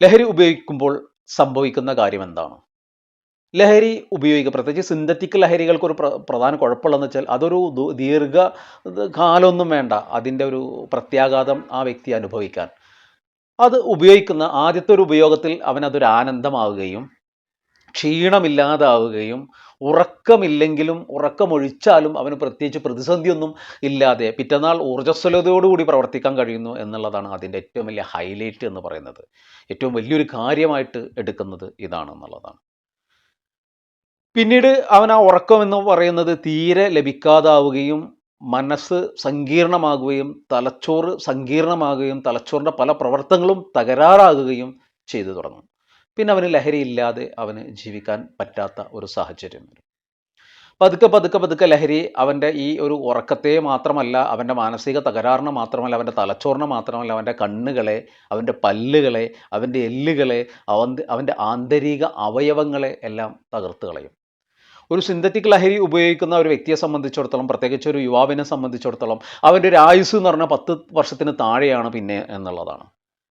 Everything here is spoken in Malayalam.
ലഹരി ഉപയോഗിക്കുമ്പോൾ സംഭവിക്കുന്ന കാര്യം എന്താണ്? ലഹരി ഉപയോഗിക്കുക, പ്രത്യേകിച്ച് സിന്തറ്റിക് ലഹരികൾക്ക് ഒരു പ്രധാന കുഴപ്പമുള്ളതെന്ന് വെച്ചാൽ അതൊരു ദീർഘ കാലമൊന്നും വേണ്ട അതിൻ്റെ ഒരു പ്രത്യാഘാതം ആ വ്യക്തി അനുഭവിക്കാൻ. അത് ഉപയോഗിക്കുന്ന ആദ്യത്തെ ഒരു ഉപയോഗത്തിൽ അവനതൊരു ആനന്ദമാവുകയും ക്ഷീണമില്ലാതാവുകയും ഉറക്കമില്ലെങ്കിലും ഉറക്കമൊഴിച്ചാലും അവന് പ്രത്യേകിച്ച് പ്രതിസന്ധിയൊന്നും ഇല്ലാതെ പിറ്റന്നാൾ ഊർജ്ജസ്വലതയോടുകൂടി പ്രവർത്തിക്കാൻ കഴിയുന്നു എന്നുള്ളതാണ് അതിൻ്റെ ഏറ്റവും വലിയ ഹൈലൈറ്റ് എന്ന് പറയുന്നത്. ഏറ്റവും വലിയൊരു കാര്യമായിട്ട് എടുക്കുന്നത് ഇതാണെന്നുള്ളതാണ്. പിന്നീട് അവൻ ആ ഉറക്കം എന്ന് പറയുന്നത് തീരെ ലഭിക്കാതാവുകയും മനസ്സ് സങ്കീർണമാകുകയും തലച്ചോറ് സങ്കീർണമാകുകയും തലച്ചോറിൻ്റെ പല പ്രവർത്തനങ്ങളും തകരാറാകുകയും ചെയ്തു തുടങ്ങും. പിന്നെ അവന് ലഹരിയില്ലാതെ അവന് ജീവിക്കാൻ പറ്റാത്ത ഒരു സാഹചര്യം വരും. പതുക്കെ പതുക്കെ പതുക്കെ ലഹരി അവൻ്റെ ഈ ഒരു ഉറക്കത്തെ മാത്രമല്ല, അവൻ്റെ മാനസിക തകരാറിനെ മാത്രമല്ല, അവൻ്റെ തലച്ചോറിനെ മാത്രമല്ല, അവൻ്റെ കണ്ണുകളെ, അവൻ്റെ പല്ലുകളെ, അവൻ്റെ എല്ലുകളെ, അവൻ്റെ ആന്തരിക അവയവങ്ങളെ എല്ലാം തകർത്ത് കളയും. ഒരു സിന്തറ്റിക് ലഹരി ഉപയോഗിക്കുന്ന ഒരു വ്യക്തിയെ സംബന്ധിച്ചിടത്തോളം, പ്രത്യേകിച്ച് ഒരു യുവാവിനെ സംബന്ധിച്ചിടത്തോളം, അവൻ്റെ ഒരു ആയുസ് എന്ന് പറഞ്ഞാൽ 10 വർഷത്തിന് താഴെയാണ് പിന്നെ എന്നുള്ളതാണ്.